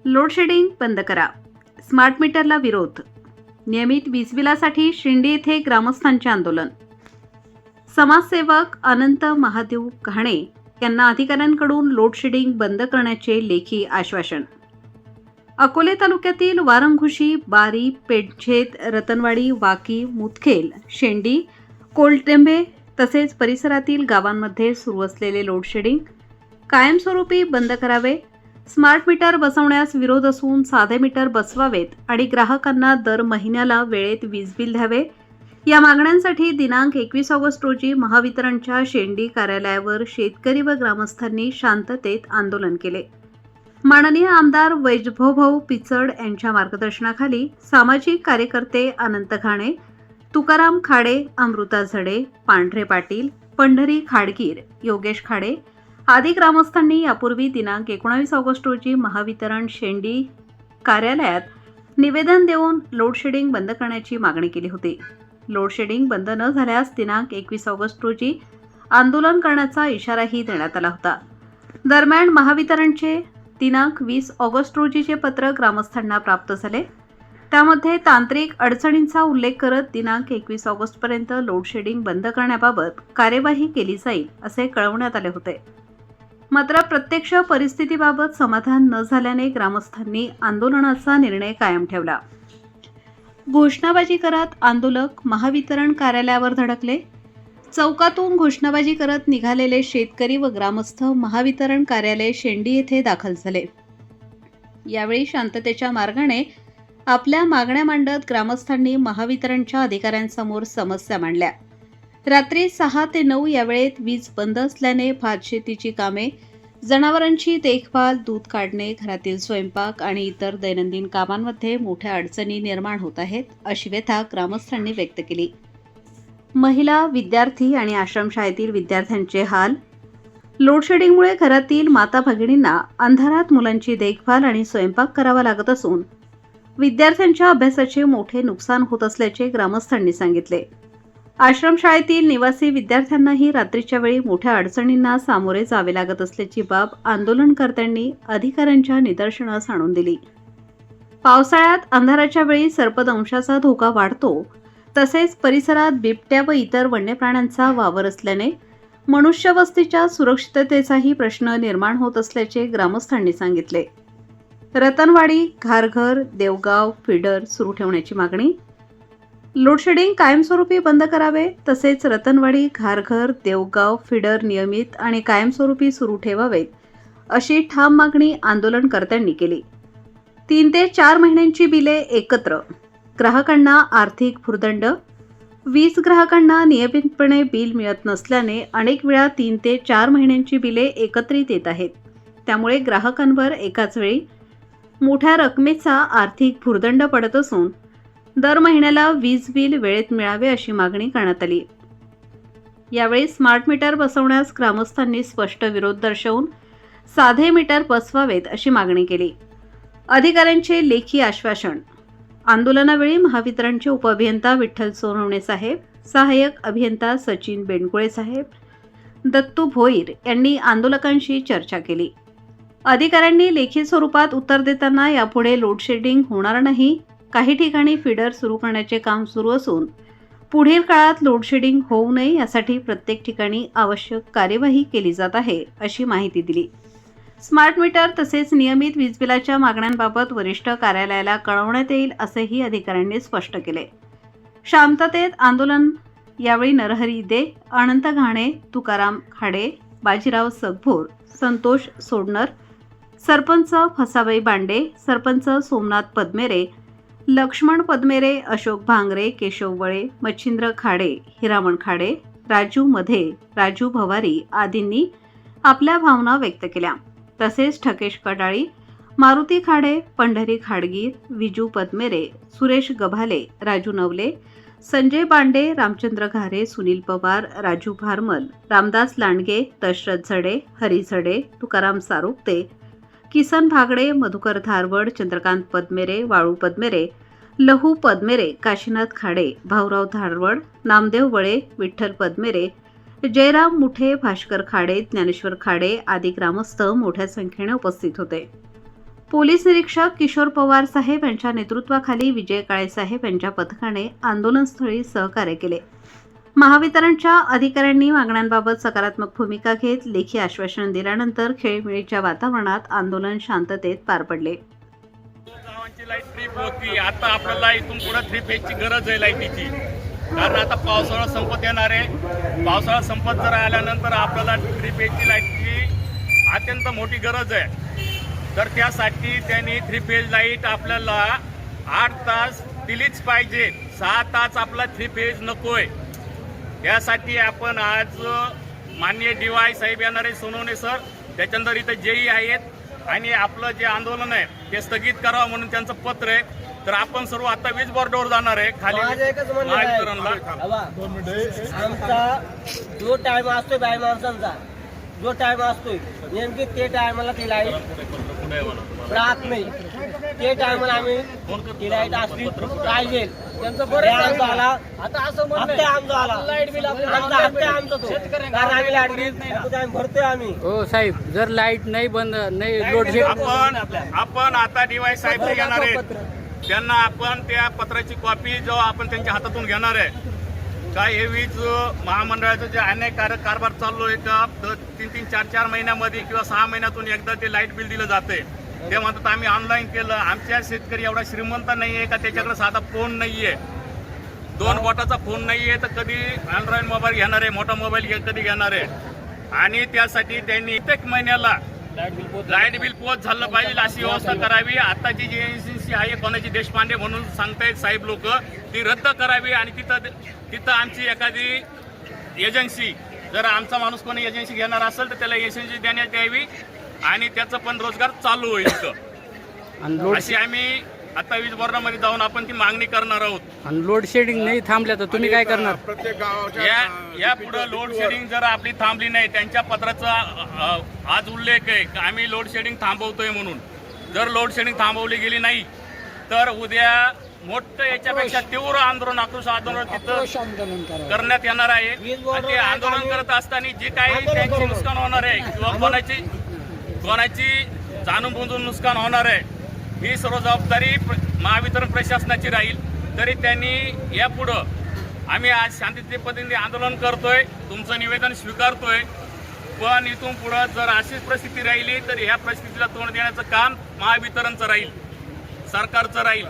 Load shedding बंद करा. Smart मीटरला विरोध. नियमित वीज बिलासाठी शिंदे येथे ग्रामस्थांचे आंदोलन. समाजसेवक अनंत महादेव घाणे यांना अधिकाऱ्यांकडून लोडशेडिंग बंद करण्याचे लेखी आश्वासन. अकोले तालुक्यातील वारंगुशी, बारी, पेडछेद, रतनवाडी, वाकी, मुदखेल, शेंडी, कोलटेंबे तसेच परिसरातील गावांमध्ये सुरू असलेले लोडशेडिंग कायमस्वरूपी बंद करावे. स्मार्ट मीटर बसवण्यास विरोध असून साधे मीटर बसवावेत आणि ग्राहकांना दर महिन्याला वेळेत वीज बिल द्यावे. या मागण्यांसाठी दिनांक 21 ऑगस्ट रोजी महावितरणच्या शेंडी कार्यालयावर शेतकरी व ग्रामस्थांनी शांततेत आंदोलन केले. माननीय आमदार वैभवभाऊ पिचड यांच्या मार्गदर्शनाखाली सामाजिक कार्यकर्ते अनंत घाणे, तुकाराम खाडे, अमृता झडे, पांढरे पाटील, पंढरी खाडगीर, योगेश खाडे आदी ग्रामस्थांनी यापूर्वी दिनांक 19 ऑगस्ट रोजी महावितरण शेंडी कार्यालयात निवेदन देऊन लोडशेडिंग बंद करण्याची मागणी केली होती. लोडशेडिंग बंद न झाल्यास दिनांक 21 ऑगस्ट रोजी आंदोलन करण्याचा इशाराही देण्यात आला होता. दरम्यान महावितरणचे दिनांक 20 ऑगस्ट रोजीचे पत्र ग्रामस्थांना प्राप्त झाले. त्यामध्ये तांत्रिक अडचणींचा उल्लेख करत दिनांक 21 ऑगस्टपर्यंत लोडशेडिंग बंद करण्याबाबत कार्यवाही केली जाईल असे कळवण्यात आले होते. मात्र प्रत्यक्ष परिस्थितीबाबत समाधान न झाल्याने ग्रामस्थांनी आंदोलनाचा निर्णय कायम ठेवला. घोषणाबाजी करत आंदोलक महावितरण कार्यालयावर धडकले. चौकातून घोषणाबाजी करत निघालेले शेतकरी व ग्रामस्थ महावितरण कार्यालय शेंडी येथे दाखल झाले. यावेळी शांततेच्या मार्गाने आपल्या मागण्या मांडत ग्रामस्थांनी महावितरणच्या अधिकाऱ्यांसमोर समस्या मांडल्या. रात्री 6 ते 9 या वेळेत वीज बंद असल्याने भातशेतीची कामे, जनावरांची देखभाल, दूध काढणे, घरातील स्वयंपाक आणि इतर दैनंदिन कामांमध्ये मोठ्या अडचणी निर्माण होत आहेत, अशी व्यथा ग्रामस्थांनी व्यक्त केली. महिला, विद्यार्थी आणि आश्रमशाळेतील विद्यार्थ्यांचे हाल. लोडशेडिंगमुळे घरातील माता भगिनींना अंधारात मुलांची देखभाल आणि स्वयंपाक करावा लागत असून विद्यार्थ्यांच्या अभ्यासाचे मोठे नुकसान होत असल्याचे ग्रामस्थांनी सांगितले. आश्रमशाळेतील निवासी विद्यार्थ्यांनाही रात्रीच्या वेळी मोठ्या अडचणींना सामोरे जावे लागत असल्याची बाब आंदोलनकर्त्यांनी अधिकाऱ्यांच्या निदर्शनास आणून दिली. पावसाळ्यात अंधाराच्या वेळी सर्पदंशाचा धोका वाढतो. तसेच परिसरात बिबट्या व इतर वन्य प्राण्यांचा वावर असल्याने मनुष्यवस्तीच्या सुरक्षिततेचाही प्रश्न निर्माण होत असल्याचे ग्रामस्थांनी सांगितले. रतनवाडी, घारघर, देवगाव फिडर सुरू ठेवण्याची मागणी. लोडशेडिंग कायमस्वरूपी बंद करावे. तसेच रतनवाडी, घारघर, देवगाव फिडर नियमित आणि कायमस्वरूपी सुरू ठेवावेत अशी ठाम मागणी आंदोलनकर्त्यांनी केली. 3 ते 4 महिन्यांची बिले एकत्र. ग्राहकांना आर्थिक भुर्दंड. वीज ग्राहकांना नियमितपणे बिल मिळत नसल्याने अनेक वेळा 3 ते 4 महिन्यांची बिले एकत्रित येत आहेत. त्यामुळे ग्राहकांवर एकाच वेळी मोठ्या रकमेचा आर्थिक भुर्दंड पडत असून दर महिन्याला वीज बिल वेळेत मिळावे अशी मागणी करण्यात आली. यावेळी स्मार्ट मीटर बसवण्यास ग्रामस्थांनी स्पष्ट विरोध दर्शवून साधे मीटर बसवावेत अशी मागणी केली. अधिकाऱ्यांचे लेखी आश्वासन. आंदोलनावेळी महावितरणचे उपअभियंता विठ्ठल सोनवणे साहेब, सहाय्यक अभियंता सचिन बेंडकुळे साहेब, दत्तू भोईर यांनी आंदोलकांशी चर्चा केली. अधिकाऱ्यांनी लेखी स्वरूपात उत्तर देताना यापुढे लोडशेडिंग होणार नाही. काही ठिकाणी फीडर सुरू करण्याचे काम सुरू असून पुढील काळात लोडशेडिंग होऊ नये यासाठी प्रत्येक ठिकाणी आवश्यक कार्यवाही केली जात आहे अशी माहिती दिली. स्मार्ट मीटर तसेच नियमित वीज बिलाच्या मागण्यांबाबत वरिष्ठ कार्यालयाला कळवण्यात येईल असेही अधिकाऱ्यांनी स्पष्ट केले. शांततेत आंदोलन. यावेळी नरहरी दे, अनंत घाणे, तुकाराम खाडे, बाजीराव सगभोर, संतोष सोडनर, सरपंच फसाबाई बांडे, सरपंच सोमनाथ पद्मेरे, लक्ष्मण पद्मेरे, अशोक भांगरे, केशव वळे, मच्छिंद्र खाडे, हिरामण खाडे, राजू मधे, राजू भवारी आदींनी आपल्या भावना व्यक्त केल्या. तसेच ठकेश कडाळी, मारुती खाडे, पंढरी खाडगीर, विजू पद्मेरे, सुरेश गभाले, राजू नवले, संजय बांडे, रामचंद्र घारे, सुनील पवार, राजू भारमल, रामदास लांडगे, दशरथ झडे, हरी झडे, तुकाराम सारुक्ते, किसन भागडे, मधुकर धारवड, चंद्रकांत पद्मेरे, वाळू पद्मेरे, लहू पद्मेरे, काशीनाथ खाडे, भाऊराव धारवड, नामदेव वळे, विठ्ठल पद्मेरे, जयराम मुठे, भास्कर खाडे, ज्ञानेश्वर खाडे आदी ग्रामस्थ मोठ्या संख्येने उपस्थित होते. पोलीस निरीक्षक किशोर पवार साहेब यांच्या नेतृत्वाखाली विजय काळे साहेब यांच्या पथकाने आंदोलनस्थळी सहकार्य केले. महावितरणच्या अधिकाऱ्यांनी मागण्यांबाबत सकारात्मक भूमिका घेत लेखी आश्वासन दिल्यानंतर खेळीमेळीच्या वातावरणात आंदोलन शांततेत पार पडले. गावांची लाईट ट्रिप होती. आता आपल्याला इथून पुढे 3 फेजची गरज आहे लाईटीची, कारण आता पावसाळा संपत येणार आहे. पावसाळा संपत जर आल्यानंतर आपल्याला 3 फेजची लाईटची अत्यंत मोठी गरज आहे. तर त्यासाठी त्यांनी 3 फेज लाईट आपल्याला 8 तास दिलीच पाहिजे. 6 तास आपला 3 फेज नकोय. यासाठी आपण आज माननीय DY साहेब येणार आहे, सोनवणे सर, त्याच्यानंतर इथे जेई आहेत आणि आपलं जे आंदोलन आहे ते स्थगित करावं म्हणून त्यांचं पत्र आहे. तर आपण सर्व आता वीज बोर्डावर जाणार आहे खाली महावितरणला. आमचा जो टाइम असतो बाय माणसांचा, जो टाइम असतोय नेमकी ते टायमाला ती लाईट राहत नाही. ते टायमाला आम्ही ती लाईट असली पाहिजे. त्यांचं बरं झाला आता असं हप्ते आमचा आला, लाईट बिल आमचा हप्ते आमचा तो, कारण आम्ही लाईट बिल भरतोय आम्ही. हो साहेब, जर लाईट नाही बंद नाही लोड आपण आता DY साहेब घेणार आहेत. त्यांना आपण त्या पत्राची कॉपी जो आपण त्यांच्या हातातून घेणार आहे. काय हे वीज महामंडळाचं जे अनेक कारभार चालू आहे का 3-3, 4-4 महिन्यामध्ये किंवा 6 महिन्यातून एकदा ते लाईट बिल दिलं जाते. ते म्हणतात आम्ही ऑनलाईन केलं. आमच्या शेतकरी एवढा श्रीमंत नाहीये का त्याच्याकडे साधा फोन नाहीये, 2 बोटाचा फोन नाहीये, तर कधी अँड्रॉइड मोबाईल घेणार आहे, मोठा मोबाईल कधी घेणार आहे. आणि त्यासाठी त्यांनी प्रत्येक महिन्याला लाईट बिल पोच झालं पाहिजे अशी व्यवस्था करावी. आताची जी एजन्सी आहे कोणाची देशपांडे म्हणून सांगतायत साहेब लोक, ती रद्द करावी आणि तिथं आमची एखादी एजन्सी, जर आमचा माणूस कोणी एजन्सी घेणार असेल तर त्याला एजन्सी देण्यात यावी आणि त्याचा पण रोजगार चालू होईल इथं. अशी आम्ही आता वीज बोर्डामध्ये जाऊन आपण ती मागणी करणार आहोत. आणि लोड शेडिंग नाही थांबल्या तर तुम्ही काय करणार? या पुढे लोड शेडिंग जर आपली थांबली नाही, त्यांच्या पत्राचा आज उल्लेख आहे की आम्ही लोड शेडिंग थांबवतोय म्हणून. जर लोड शेडिंग थांबवली गेली नाही तर उद्या मोठं याच्यापेक्षा तीव्र आंदोलन, आक्रोश आंदोलन तिथं करण्यात येणार आहे. आणि ते आंदोलन करत असताना जे काही त्यांचे नुकसान होणार आहे किंवा कोणाची जाणून बुजून नुकसान होणार आहे, ही सर्व जबाबदारी महावितरण प्रशासनाची राहील. तरी त्यांनी यापुढं आम्ही आज शांततेच्या पद्धतीने आंदोलन करतोय, तुमचं निवेदन स्वीकारतोय. पण इथून पुढं जर अशीच परिस्थिती राहिली तर ह्या परिस्थितीला तोंड देण्याचं काम महावितरणचं राहील, सरकारचं राहील.